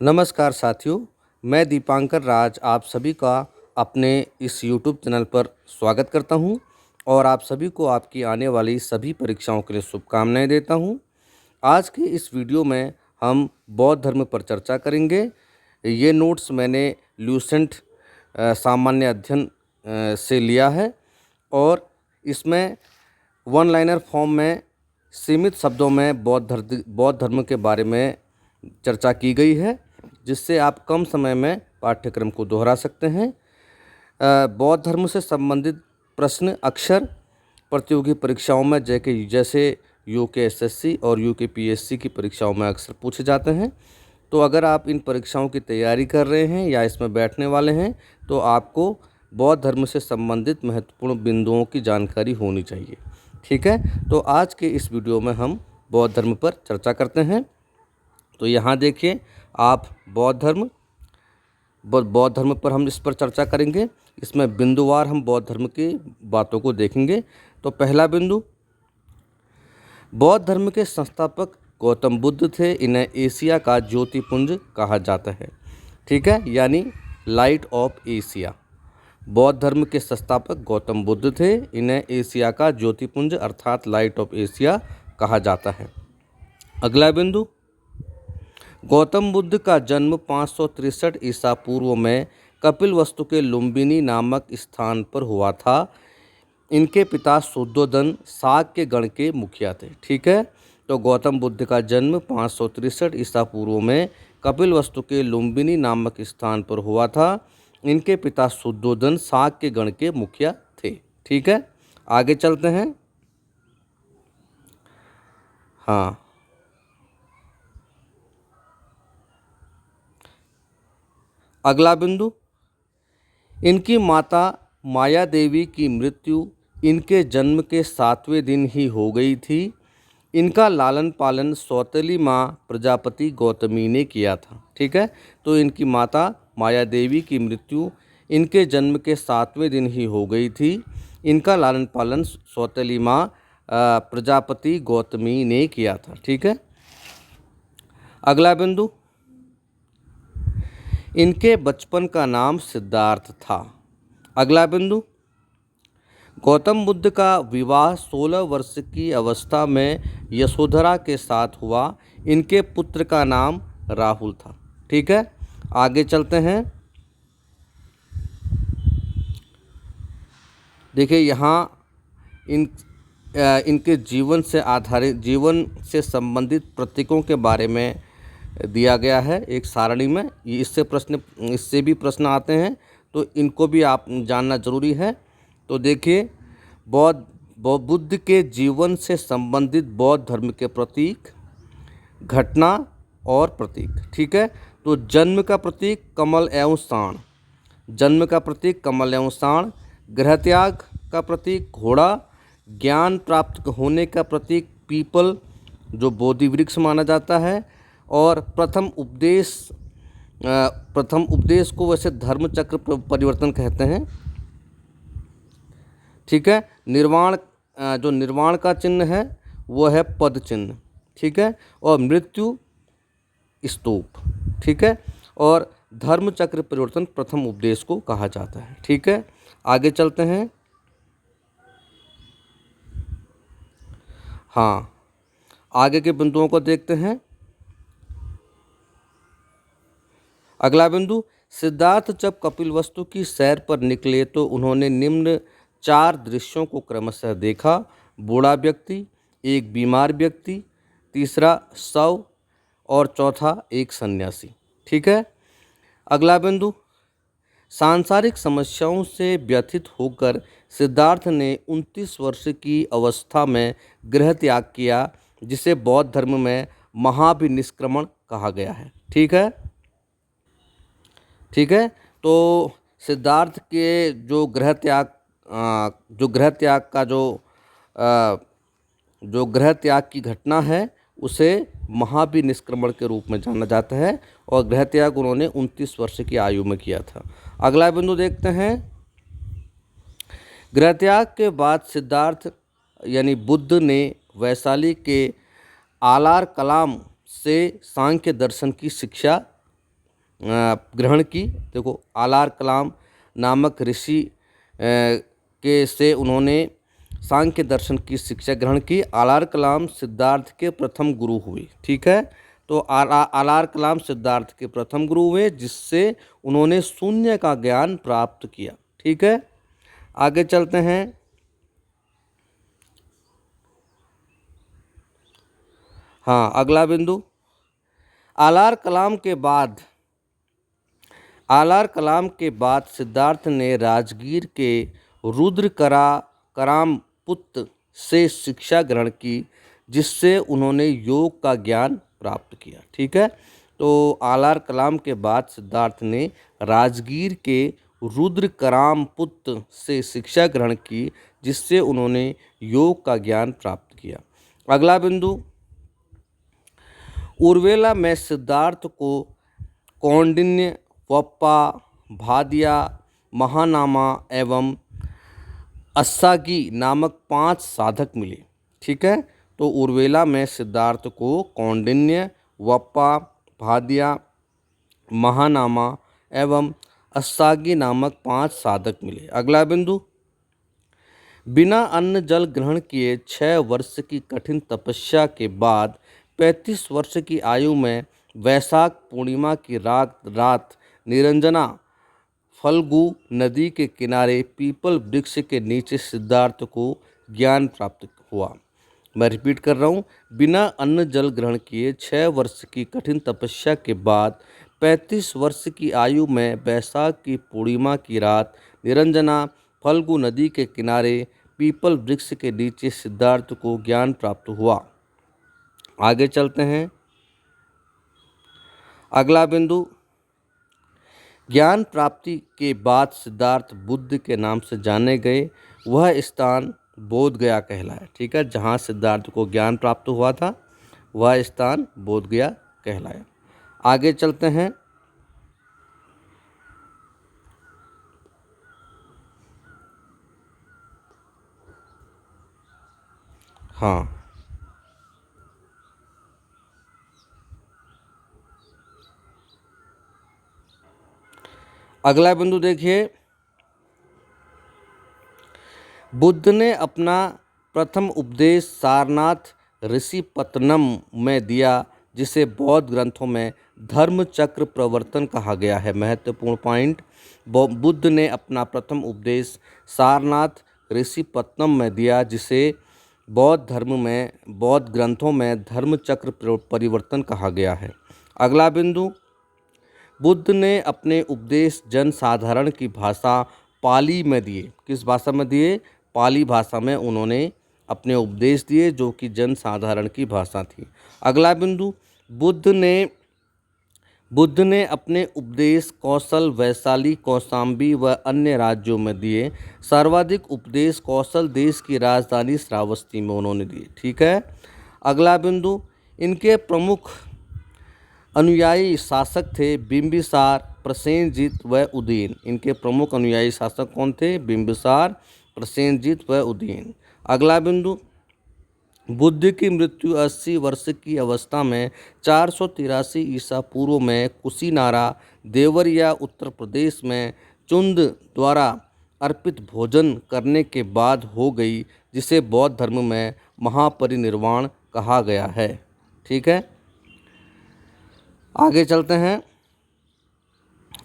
नमस्कार साथियों, मैं दीपांकर राज आप सभी का अपने इस यूट्यूब चैनल पर स्वागत करता हूं और आप सभी को आपकी आने वाली सभी परीक्षाओं के लिए शुभकामनाएं देता हूं। आज के इस वीडियो में हम बौद्ध धर्म पर चर्चा करेंगे। ये नोट्स मैंने ल्यूसेंट सामान्य अध्ययन से लिया है और इसमें वन लाइनर फॉर्म में सीमित शब्दों में बौद्ध धर्म के बारे में चर्चा की गई है, जिससे आप कम समय में पाठ्यक्रम को दोहरा सकते हैं। बौद्ध धर्म से संबंधित प्रश्न अक्सर प्रतियोगी परीक्षाओं में जैसे यूकेएसएससी और यूकेपीएससी की परीक्षाओं में अक्सर पूछे जाते हैं। तो अगर आप इन परीक्षाओं की तैयारी कर रहे हैं या इसमें बैठने वाले हैं तो आपको बौद्ध धर्म से संबंधित महत्वपूर्ण बिंदुओं की जानकारी होनी चाहिए। ठीक है, तो आज के इस वीडियो में हम बौद्ध धर्म पर चर्चा करते हैं। तो यहाँ देखिए, आप बौद्ध धर्म पर हम इस पर चर्चा करेंगे। इसमें बिंदुवार हम बौद्ध धर्म की बातों को देखेंगे। तो पहला बिंदु, बौद्ध धर्म के संस्थापक गौतम बुद्ध थे। इन्हें एशिया का ज्योतिपुंज कहा जाता है। ठीक है, यानी लाइट ऑफ एशिया। बौद्ध धर्म के संस्थापक गौतम बुद्ध थे। इन्हें एशिया का ज्योतिपुंज अर्थात लाइट ऑफ एशिया कहा जाता है। अगला बिंदु, गौतम बुद्ध का जन्म 563 ईसा पूर्व में कपिलवस्तु के लुम्बिनी नामक स्थान पर हुआ था। इनके पिता शुद्धोदन शाक्य गण के मुखिया थे। ठीक है, तो गौतम बुद्ध का जन्म 563 ईसा पूर्व में कपिलवस्तु के लुम्बिनी नामक स्थान पर हुआ था। इनके पिता शुद्धोदन शाक्य गण के मुखिया थे। ठीक है, आगे चलते हैं। हाँ, अगला बिंदु, इनकी माता माया देवी की मृत्यु इनके जन्म के 7वें दिन ही हो गई थी। इनका लालन पालन सौतेली माँ प्रजापति गौतमी ने किया था। ठीक है, तो इनकी माता माया देवी की मृत्यु इनके जन्म के 7वें दिन ही हो गई थी। इनका लालन पालन सौतेली माँ प्रजापति गौतमी ने किया था। ठीक है, अगला बिंदु, इनके बचपन का नाम सिद्धार्थ था। अगला बिंदु, गौतम बुद्ध का विवाह 16 वर्ष की अवस्था में यशोधरा के साथ हुआ। इनके पुत्र का नाम राहुल था। ठीक है, आगे चलते हैं। देखिए, यहाँ इनके जीवन से संबंधित प्रतीकों के बारे में दिया गया है एक सारणी में। इससे भी प्रश्न आते हैं, तो इनको भी आप जानना जरूरी है। तो देखिए, बुद्ध के जीवन से संबंधित बौद्ध धर्म के प्रतीक, घटना और प्रतीक। ठीक है, तो जन्म का प्रतीक कमल एवं साण, जन्म का प्रतीक कमल एवं साण। गृहत्याग का प्रतीक घोड़ा। ज्ञान प्राप्त होने का प्रतीक पीपल, जो बोधि वृक्ष माना जाता है। और प्रथम उपदेश को वैसे धर्म चक्र परिवर्तन कहते हैं। ठीक है, जो निर्वाण का चिन्ह है वो है पद चिन्ह। ठीक है, और मृत्यु स्तूप। ठीक है, और धर्म चक्र परिवर्तन प्रथम उपदेश को कहा जाता है। ठीक है, आगे चलते हैं। हाँ, आगे के बिंदुओं को देखते हैं। अगला बिंदु, सिद्धार्थ जब कपिलवस्तु की सैर पर निकले तो उन्होंने निम्न 4 दृश्यों को क्रमशः देखा। बूढ़ा व्यक्ति, एक बीमार व्यक्ति, तीसरा शव और चौथा एक सन्यासी। ठीक है, अगला बिंदु, सांसारिक समस्याओं से व्यथित होकर सिद्धार्थ ने 29 वर्ष की अवस्था में गृह त्याग किया, जिसे बौद्ध धर्म में महाभिनिष्क्रमण कहा गया है। ठीक है, ठीक है, तो सिद्धार्थ के जो गृह त्याग की घटना है उसे महाभिनिष्क्रमण के रूप में जाना जाता है और गृह त्याग उन्होंने 29 वर्ष की आयु में किया था। अगला बिंदु देखते हैं। गृह त्याग के बाद सिद्धार्थ यानी बुद्ध ने वैशाली के आलार कलाम से सांख्य दर्शन की शिक्षा ग्रहण की। देखो, आलार कलाम नामक ऋषि के से उन्होंने सांख्य दर्शन की शिक्षा ग्रहण की। आलार कलाम सिद्धार्थ के प्रथम गुरु हुए। ठीक है, तो आलार कलाम सिद्धार्थ के प्रथम गुरु हुए, जिससे उन्होंने शून्य का ज्ञान प्राप्त किया। ठीक है, आगे चलते हैं। हाँ, अगला बिंदु, आलार कलाम के बाद आलार कलाम के बाद सिद्धार्थ ने राजगीर के कराम पुत्र से शिक्षा ग्रहण की, जिससे उन्होंने योग का ज्ञान प्राप्त किया। ठीक है, तो आलार कलाम के बाद सिद्धार्थ ने राजगीर के कराम पुत्र से शिक्षा ग्रहण की, जिससे उन्होंने योग का ज्ञान प्राप्त किया। अगला बिंदु, उर्वेला में सिद्धार्थ को कौंडिन्य, वप्पा, भादिया, महानामा एवं अस्सागी नामक 5 साधक मिले। ठीक है, तो उर्वेला में सिद्धार्थ को कौंडिन्य, वप्पा, भादिया, महानामा एवं अस्सागी नामक 5 साधक मिले। अगला बिंदु, बिना अन्न जल ग्रहण किए 6 वर्ष की कठिन तपस्या के बाद 35 वर्ष की आयु में वैशाख पूर्णिमा की रात निरंजना फल्गु नदी के किनारे पीपल वृक्ष के नीचे सिद्धार्थ को ज्ञान प्राप्त हुआ। मैं रिपीट कर रहा हूँ, बिना अन्न जल ग्रहण किए 6 वर्ष की कठिन तपस्या के बाद 35 वर्ष की आयु में वैशाख की पूर्णिमा की रात निरंजना फल्गु नदी के किनारे पीपल वृक्ष के नीचे सिद्धार्थ को ज्ञान प्राप्त हुआ। आगे चलते हैं। अगला बिंदु, ज्ञान प्राप्ति के बाद सिद्धार्थ बुद्ध के नाम से जाने गए। वह स्थान बोध गया कहलाया। ठीक है, जहाँ सिद्धार्थ को ज्ञान प्राप्त हुआ था वह स्थान बोध गया कहलाया। आगे चलते हैं। हाँ, अगला बिंदु देखिए, बुद्ध ने अपना प्रथम उपदेश सारनाथ ऋषिपत्तनम में दिया, जिसे बौद्ध ग्रंथों में धर्म चक्र प्रवर्तन कहा गया है। महत्वपूर्ण पॉइंट, बुद्ध ने अपना प्रथम उपदेश सारनाथ ऋषिपत्तनम में दिया, जिसे बौद्ध ग्रंथों में धर्म चक्र परिवर्तन कहा गया है। अगला बिंदु, बुद्ध ने अपने उपदेश जनसाधारण की भाषा पाली में दिए। किस भाषा में दिए? पाली भाषा में उन्होंने अपने उपदेश दिए, जो कि जनसाधारण की भाषा थी। अगला बिंदु, बुद्ध ने अपने उपदेश कौशल, वैशाली, कौशाम्बी व अन्य राज्यों में दिए। सर्वाधिक उपदेश कौशल देश की राजधानी श्रावस्ती में उन्होंने दिए। ठीक है, अगला बिंदु, इनके प्रमुख अनुयायी शासक थे बिंबिसार, प्रसेनजीत व उदयन। इनके प्रमुख अनुयायी शासक कौन थे? बिंबिसार, प्रसेनजीत व उदयन। अगला बिंदु, बुद्ध की मृत्यु 80 वर्ष की अवस्था में 483 ईसा पूर्व में कुशीनारा, देवरिया, उत्तर प्रदेश में चुंद द्वारा अर्पित भोजन करने के बाद हो गई, जिसे बौद्ध धर्म में महापरिनिर्वाण कहा गया है। ठीक है, आगे चलते हैं।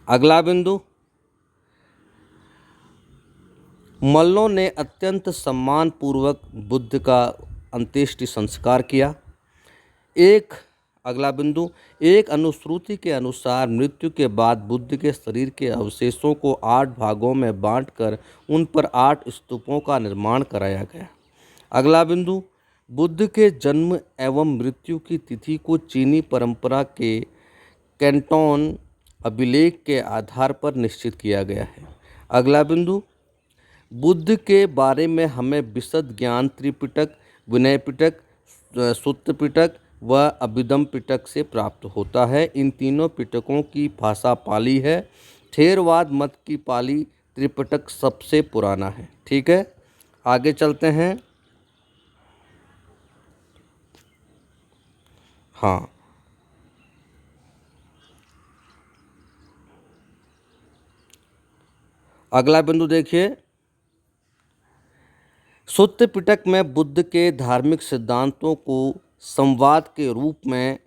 अगला बिंदु, मल्लों ने अत्यंत सम्मान पूर्वक बुद्ध का अंत्येष्टि संस्कार किया। अगला बिंदु, एक अनुश्रुति के अनुसार मृत्यु के बाद बुद्ध के शरीर के अवशेषों को 8 भागों में बांटकर उन पर 8 स्तूपों का निर्माण कराया गया। अगला बिंदु, बुद्ध के जन्म एवं मृत्यु की तिथि को चीनी परंपरा के कैंटोन अभिलेख के आधार पर निश्चित किया गया है। अगला बिंदु, बुद्ध के बारे में हमें विशद ज्ञान त्रिपिटक, विनय पिटक, सूत्र पिटक व अभिधम पिटक से प्राप्त होता है। इन तीनों पिटकों की भाषा पाली है। थेरवाद मत की पाली त्रिपिटक सबसे पुराना है। ठीक है, आगे चलते हैं। हाँ, अगला बिंदु देखिए, सुत्त पिटक में बुद्ध के धार्मिक सिद्धांतों को संवाद के रूप में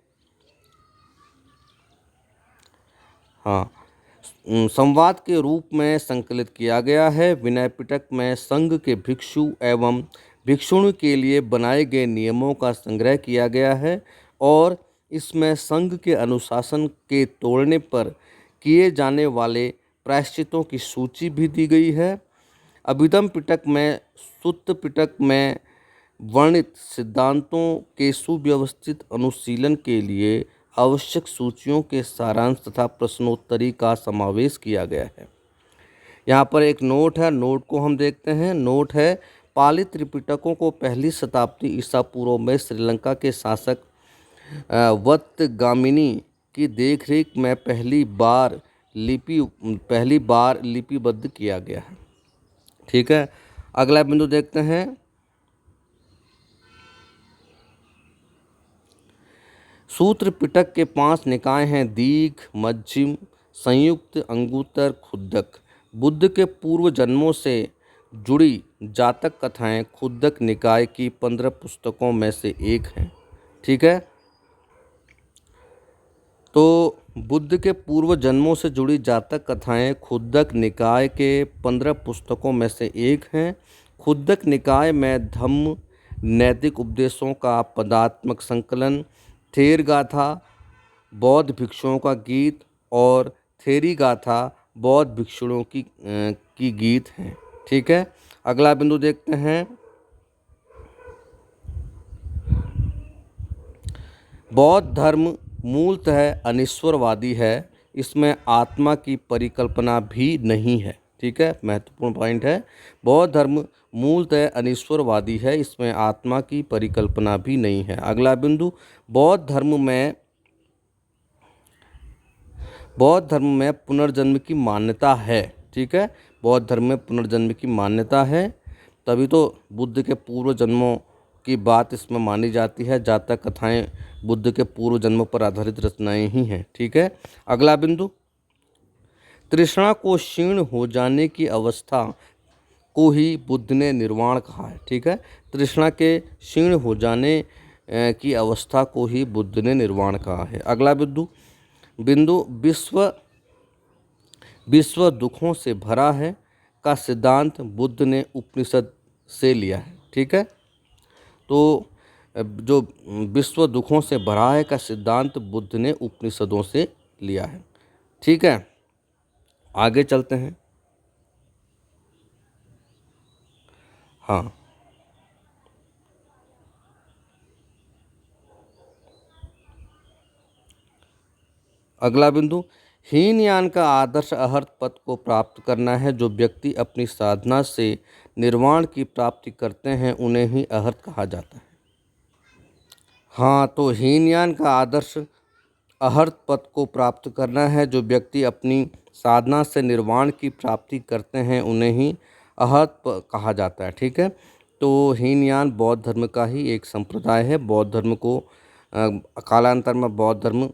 संवाद के रूप में संकलित किया गया है। विनय पिटक में संघ के भिक्षु एवं भिक्षुणी के लिए बनाए गए नियमों का संग्रह किया गया है और इसमें संघ के अनुशासन के तोड़ने पर किए जाने वाले प्रायश्चितों की सूची भी दी गई है। अभिधम पिटक में सुत्त पिटक में वर्णित सिद्धांतों के सुव्यवस्थित अनुशीलन के लिए आवश्यक सूचियों के सारांश तथा प्रश्नोत्तरी का समावेश किया गया है। यहाँ पर एक नोट है, नोट को हम देखते हैं। नोट है, पाली त्रिपिटकों को पहली शताब्दी ईसा पूर्व में श्रीलंका के शासक वत्तगामिनी की देखरेख में पहली बार लिपिबद्ध किया गया है। ठीक है, अगला बिंदु देखते हैं। सूत्र पिटक के 5 निकाय हैं: दीघ, मध्यम, संयुक्त, अंगुत्तर, खुद्दक। बुद्ध के पूर्व जन्मों से जुड़ी जातक कथाएं खुद्दक निकाय की 15 पुस्तकों में से एक हैं। ठीक है, तो बुद्ध के पूर्व जन्मों से जुड़ी जातक कथाएं खुद्दक निकाय के 15 पुस्तकों में से एक हैं। खुद्दक निकाय में धम्म, नैतिक उपदेशों का पदात्मक संकलन, थेर गाथा, बौद्ध भिक्षुओं का गीत और थेरी गाथा बौद्ध भिक्षुओं की गीत हैं। ठीक है, अगला बिंदु देखते हैं। बौद्ध धर्म मूलतः अनिश्वरवादी है, इसमें आत्मा की परिकल्पना भी नहीं है। ठीक है, महत्वपूर्ण पॉइंट है। बौद्ध धर्म मूलतः अनिश्वरवादी है, इसमें आत्मा की परिकल्पना भी नहीं है। अगला बिंदु, बौद्ध धर्म में पुनर्जन्म की मान्यता है। ठीक है, बौद्ध धर्म में पुनर्जन्म की मान्यता है, तभी तो बुद्ध के पूर्व जन्मों की बात इसमें मानी जाती है। जातक कथाएं बुद्ध के पूर्व जन्मों पर आधारित रचनाएं ही हैं। ठीक है, अगला बिंदु, तृष्णा को क्षीण हो जाने की अवस्था को ही बुद्ध ने निर्वाण कहा है। ठीक है, तृष्णा के क्षीण हो जाने की अवस्था को ही बुद्ध ने निर्वाण कहा है। अगला बिंदु, विश्व दुखों से भरा है का सिद्धांत बुद्ध ने उपनिषद से लिया है। ठीक है, तो जो विश्व दुखों से भरा है का सिद्धांत बुद्ध ने उपनिषदों से लिया है। ठीक है, आगे चलते हैं। हाँ, अगला बिंदु, हीनयान का आदर्श अहर्त पद को प्राप्त करना है। जो व्यक्ति अपनी साधना से निर्वाण की प्राप्ति करते हैं उन्हें ही अहर्त कहा जाता है। हाँ, तो हीनयान का आदर्श अहर्त पद को प्राप्त करना है। जो व्यक्ति अपनी साधना से निर्वाण की प्राप्ति करते हैं उन्हें ही अहर्त कहा जाता है। ठीक है, तो हीनयान बौद्ध धर्म का ही एक संप्रदाय है। बौद्ध धर्म को कालांतर में बौद्ध धर्म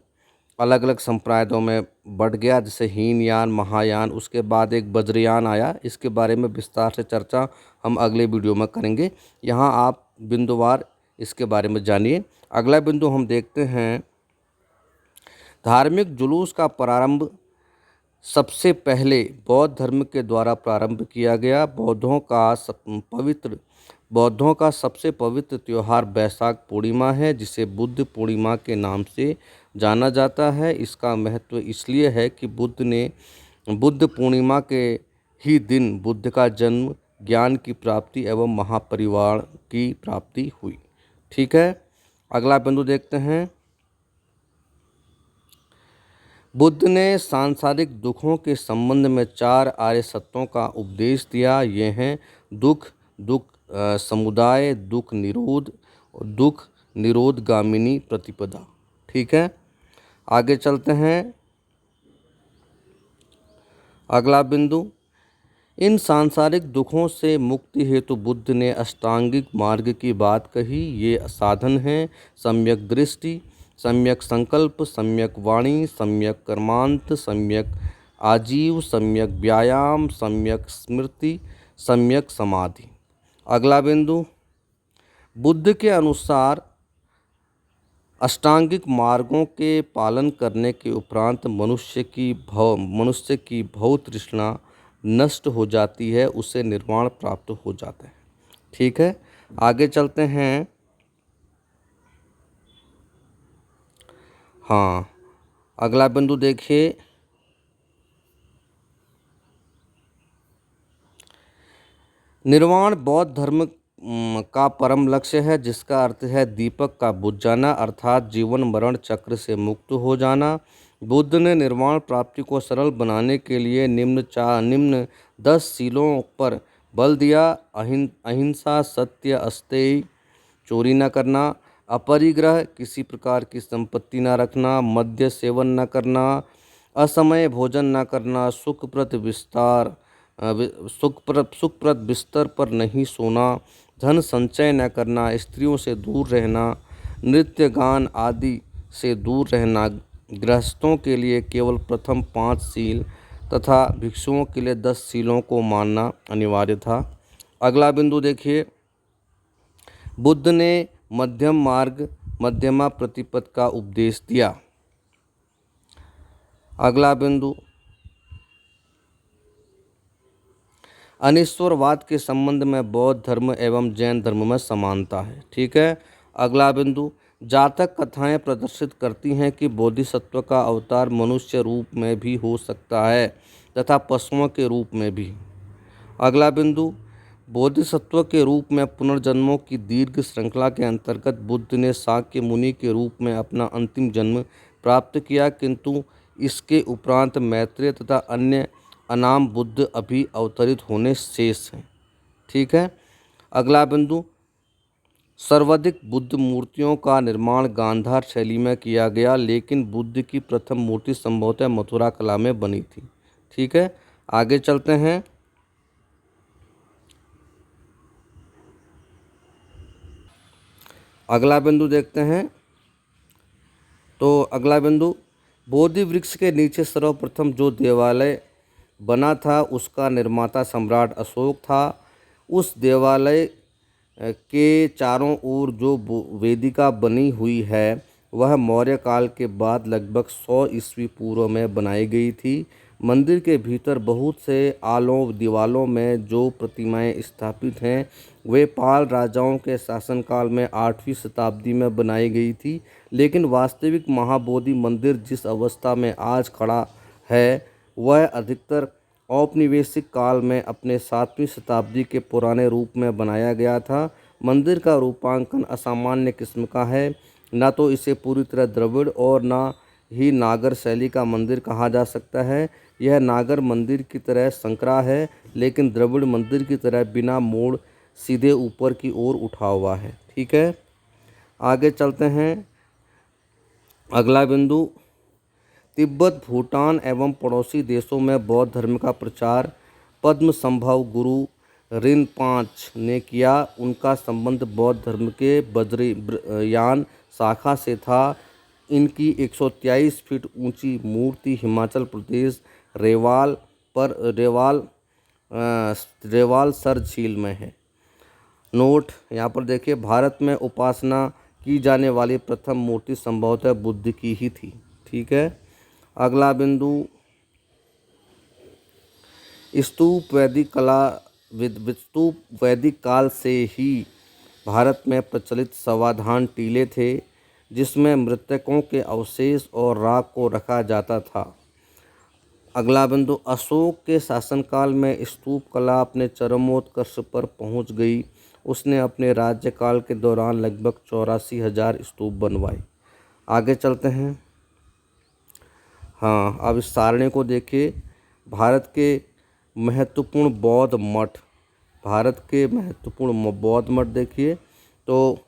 अलग अलग संप्रदायों में बढ़ गया, जैसे हीनयान, महायान, उसके बाद एक वज्रयान आया। इसके बारे में विस्तार से चर्चा हम अगले वीडियो में करेंगे। यहाँ आप बिंदुवार इसके बारे में जानिए। अगला बिंदु हम देखते हैं, धार्मिक जुलूस का प्रारंभ सबसे पहले बौद्ध धर्म के द्वारा प्रारंभ किया गया। बौद्धों का सबसे पवित्र त्यौहार बैसाख पूर्णिमा है, जिसे बुद्ध पूर्णिमा के नाम से जाना जाता है। इसका महत्व इसलिए है कि बुद्ध पूर्णिमा के ही दिन बुद्ध का जन्म, ज्ञान की प्राप्ति एवं महापरिवार की प्राप्ति हुई। ठीक है, अगला बिंदु देखते हैं। बुद्ध ने सांसारिक दुखों के संबंध में 4 आर्य सत्यों का उपदेश दिया। ये हैं दुख समुदाय, दुख निरोधगामिनी प्रतिपदा। ठीक है, आगे चलते हैं। अगला बिंदु, इन सांसारिक दुखों से मुक्ति हेतु बुद्ध ने अष्टांगिक मार्ग की बात कही। ये साधन हैं: सम्यक दृष्टि, सम्यक संकल्प, सम्यक वाणी, सम्यक कर्मांत, सम्यक आजीव, सम्यक व्यायाम, सम्यक स्मृति, सम्यक समाधि। अगला बिंदु, बुद्ध के अनुसार अष्टांगिक मार्गों के पालन करने के उपरांत मनुष्य की भव तृष्णा नष्ट हो जाती है, उसे निर्वाण प्राप्त हो जाता है। ठीक है, आगे चलते हैं। हाँ, अगला बिंदु देखिए, निर्वाण बौद्ध धर्म का परम लक्ष्य है, जिसका अर्थ है दीपक का बुझ जाना, अर्थात जीवन मरण चक्र से मुक्त हो जाना। बुद्ध ने निर्वाण प्राप्ति को सरल बनाने के लिए निम्न 10 शीलों पर बल दिया। अहिंसा, सत्य, अस्तेय, चोरी न करना, अपरिग्रह, किसी प्रकार की संपत्ति न रखना, मद्य सेवन न करना, असमय भोजन न करना, सुखप्रद बिस्तर पर नहीं सोना, धन संचय न करना, स्त्रियों से दूर रहना, नृत्य गान आदि से दूर रहना, गृहस्थों के लिए केवल प्रथम 5 शील तथा भिक्षुओं के लिए 10 शीलों को मानना अनिवार्य था। अगला बिंदु देखिए, बुद्ध ने मध्यम मार्ग, मध्यमा प्रतिपद का उपदेश दिया। अगला बिंदु, अनिश्वरवाद के संबंध में बौद्ध धर्म एवं जैन धर्म में समानता है। ठीक है, अगला बिंदु, जातक कथाएं प्रदर्शित करती हैं कि बोधिसत्व का अवतार मनुष्य रूप में भी हो सकता है तथा पशुओं के रूप में भी। अगला बिंदु, बोधिसत्व के रूप में पुनर्जन्मों की दीर्घ श्रृंखला के अंतर्गत बुद्ध ने शाक्य मुनि के रूप में अपना अंतिम जन्म प्राप्त किया, किंतु इसके उपरांत मैत्रेय तथा अन्य अनाम बुद्ध अभी अवतरित होने शेष हैं। ठीक है, अगला बिंदु, सर्वाधिक बुद्ध मूर्तियों का निर्माण गांधार शैली में किया गया, लेकिन बुद्ध की प्रथम मूर्ति संभवतः मथुरा कला में बनी थी। ठीक है, आगे चलते हैं। अगला बिंदु देखते हैं। तो अगला बिंदु, बोधि वृक्ष के नीचे सर्वप्रथम जो देवालय बना था उसका निर्माता सम्राट अशोक था। उस देवालय के चारों ओर जो वेदिका बनी हुई है वह मौर्य काल के बाद लगभग 100 ईस्वी पूर्व में बनाई गई थी। मंदिर के भीतर बहुत से आलों दीवालों में जो प्रतिमाएं स्थापित हैं वे पाल राजाओं के शासनकाल में 8वीं शताब्दी में बनाई गई थी, लेकिन वास्तविक महाबोधि मंदिर जिस अवस्था में आज खड़ा है वह अधिकतर औपनिवेशिक काल में अपने 7वीं शताब्दी के पुराने रूप में बनाया गया था। मंदिर का रूपांकन असामान्य किस्म का है, न तो इसे पूरी तरह द्रविड़ और न ही नागर शैली का मंदिर कहा जा सकता है। यह नागर मंदिर की तरह संकरा है, लेकिन द्रविड़ मंदिर की तरह बिना मोड़ सीधे ऊपर की ओर उठा हुआ है। ठीक है, आगे चलते हैं। अगला बिंदु, तिब्बत, भूटान एवं पड़ोसी देशों में बौद्ध धर्म का प्रचार पद्म संभव गुरु रिनपांच ने किया। उनका संबंध बौद्ध धर्म के बद्रीयान शाखा से था। इनकी 123 फीट ऊंची मूर्ति हिमाचल प्रदेश रेवाल सर झील में है। नोट यहाँ पर देखिए, भारत में उपासना की जाने वाली प्रथम मूर्ति संभवतः बुद्ध की ही थी। ठीक है, अगला बिंदु, स्तूप वैदिक काल से ही भारत में प्रचलित समाधान टीले थे जिसमें मृतकों के अवशेष और राख को रखा जाता था। अगला बिंदु, अशोक के शासनकाल में स्तूप कला अपने चरमोत्कर्ष पर पहुंच गई। उसने अपने राज्यकाल के दौरान लगभग 84,000 स्तूप बनवाए। आगे चलते हैं। हाँ, अब इस सारणी को देखिए। भारत के महत्वपूर्ण बौद्ध मठ देखिए। तो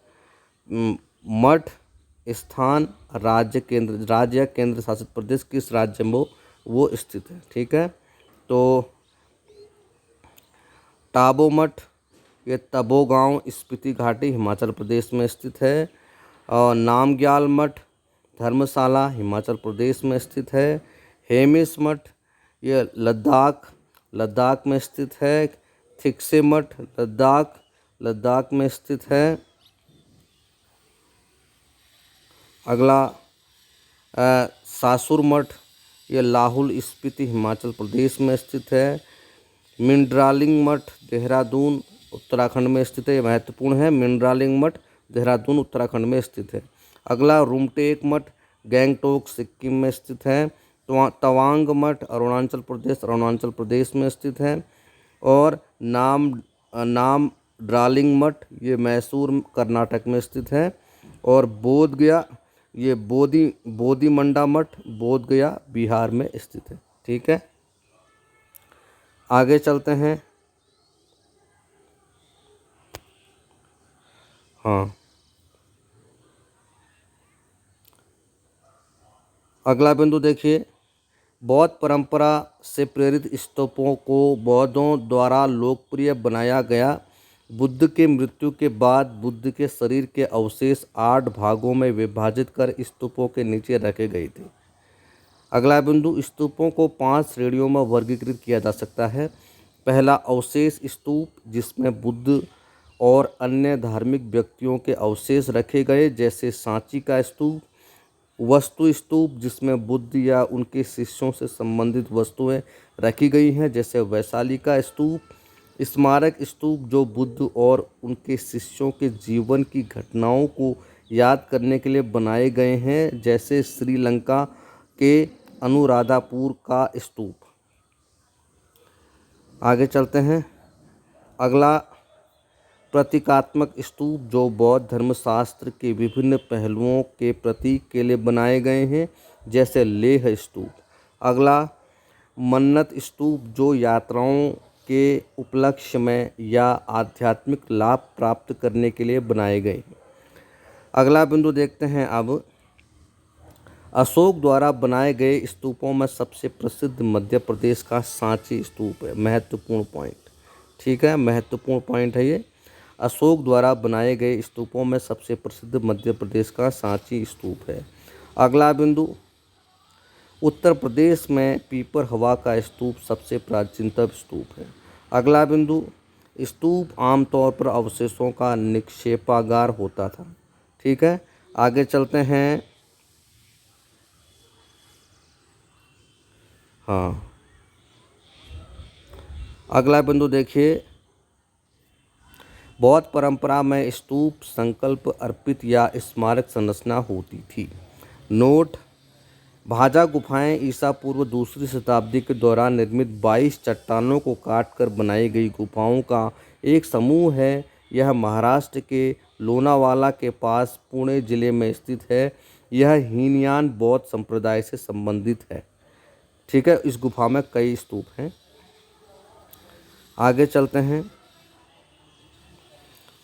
मठ स्थान राज्य या केंद्र शासित प्रदेश किस राज्य में वो स्थित है। ठीक है, तो टाबो मठ ये तबो गांव स्पीति घाटी हिमाचल प्रदेश में स्थित है। और नामग्याल मठ धर्मशाला हिमाचल प्रदेश में स्थित है। हेमिस मठ ये लद्दाख में स्थित है। थिकसे मठ लद्दाख में स्थित है। अगला सासुर मठ, ये लाहौल स्पीति हिमाचल प्रदेश में स्थित है। मिंडरालिंग मठ देहरादून उत्तराखंड में स्थित है। ये महत्वपूर्ण है। मिंडरालिंग मठ देहरादून उत्तराखंड में स्थित है। अगला रुमटेक मठ गैंगटोक सिक्किम में स्थित है। तवांग मठ अरुणाचल प्रदेश में स्थित है। और नाम ड्रालिंग मठ ये मैसूर कर्नाटक में स्थित है। और बोध गया, ये बोधिमंडा मठ बोध गया बिहार में स्थित है। ठीक है, आगे चलते हैं। हाँ, अगला बिंदु देखिए, बौद्ध परंपरा से प्रेरित स्तूपों को बौद्धों द्वारा लोकप्रिय बनाया गया। बुद्ध के मृत्यु के बाद बुद्ध के शरीर के अवशेष 8 भागों में विभाजित कर स्तूपों के नीचे रखे गए थे। अगला बिंदु, स्तूपों को 5 श्रेणियों में वर्गीकृत किया जा सकता है। पहला, अवशेष स्तूप, जिसमें बुद्ध और अन्य धार्मिक व्यक्तियों के अवशेष रखे गए, जैसे सांची का स्तूप। वस्तु स्तूप, जिसमें बुद्ध या उनके शिष्यों से संबंधित वस्तुएं रखी गई हैं, जैसे वैशाली का स्तूप। स्मारक स्तूप, जो बुद्ध और उनके शिष्यों के जीवन की घटनाओं को याद करने के लिए बनाए गए हैं, जैसे श्रीलंका के अनुराधापुर का स्तूप। आगे चलते हैं। अगला, प्रतीकात्मक स्तूप, जो बौद्ध धर्मशास्त्र के विभिन्न पहलुओं के प्रतीक के लिए बनाए गए हैं, जैसे लेह स्तूप। अगला, मन्नत स्तूप, जो यात्राओं के उपलक्ष्य में या आध्यात्मिक लाभ प्राप्त करने के लिए बनाए गए हैं। अगला बिंदु देखते हैं अब, अशोक द्वारा बनाए गए स्तूपों में सबसे प्रसिद्ध मध्य प्रदेश का सांची स्तूप है। महत्वपूर्ण पॉइंट, ठीक है, महत्वपूर्ण पॉइंट है ये। अशोक द्वारा बनाए गए स्तूपों में सबसे प्रसिद्ध मध्य प्रदेश का सांची स्तूप है। अगला बिंदु, उत्तर प्रदेश में पीपर हवा का स्तूप सबसे प्राचीनतम स्तूप है। अगला बिंदु, स्तूप आमतौर पर अवशेषों का निक्षेपागार होता था। ठीक है, आगे चलते हैं। हाँ, अगला बिंदु देखिए, बौद्ध परंपरा में स्तूप संकल्प अर्पित या स्मारक संरचना होती थी। नोट, भाजा गुफाएं ईसा पूर्व 2री शताब्दी के दौरान निर्मित 22 चट्टानों को काटकर बनाई गई गुफाओं का एक समूह है। यह महाराष्ट्र के लोनावाला के पास पुणे जिले में स्थित है। यह हीनयान बौद्ध संप्रदाय से संबंधित है। ठीक है, इस गुफा में कई स्तूप हैं। आगे चलते हैं।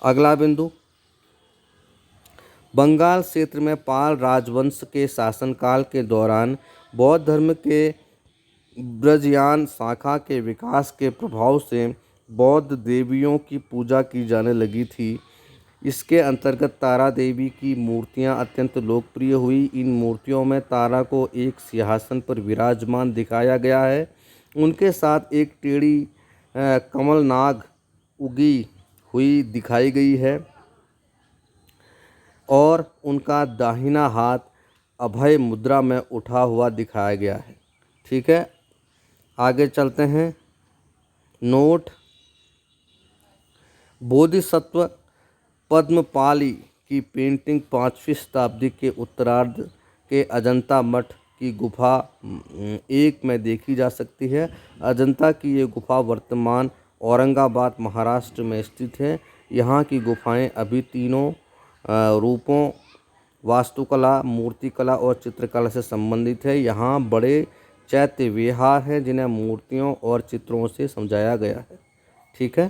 अगला बिंदु, बंगाल क्षेत्र में पाल राजवंश के शासनकाल के दौरान बौद्ध धर्म के ब्रजयान शाखा के विकास के प्रभाव से बौद्ध देवियों की पूजा की जाने लगी थी। इसके अंतर्गत तारा देवी की मूर्तियां अत्यंत लोकप्रिय हुई। इन मूर्तियों में तारा को एक सिंहासन पर विराजमान दिखाया गया है। उनके साथ एक टेढ़ी कमलनाग उगी हुई दिखाई गई है और उनका दाहिना हाथ अभय मुद्रा में उठा हुआ दिखाया गया है। ठीक है, आगे चलते हैं। नोट, बोधिसत्व पद्मपाली की पेंटिंग 5वीं शताब्दी के उत्तरार्ध के अजंता मठ की गुफा 1 में देखी जा सकती है। अजंता की ये गुफा वर्तमान औरंगाबाद महाराष्ट्र में स्थित है। यहाँ की गुफाएं अभी तीनों रूपों वास्तुकला, मूर्तिकला और चित्रकला से संबंधित है। यहाँ बड़े चैत्य विहार हैं जिन्हें मूर्तियों और चित्रों से समझाया गया है। ठीक है,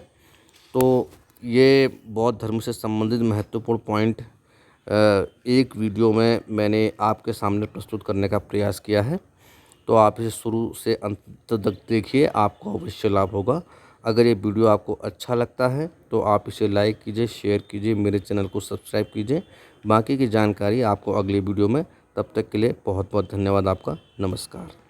तो ये बौद्ध धर्म से संबंधित महत्वपूर्ण पॉइंट एक वीडियो में मैंने आपके सामने प्रस्तुत करने का प्रयास किया है। तो आप इसे शुरू से अंत तक देखिए, आपको अवश्य लाभ होगा। अगर ये वीडियो आपको अच्छा लगता है तो आप इसे लाइक कीजिए, शेयर कीजिए, मेरे चैनल को सब्सक्राइब कीजिए। बाकी की जानकारी आपको अगले वीडियो में। तब तक के लिए बहुत बहुत धन्यवाद आपका। नमस्कार।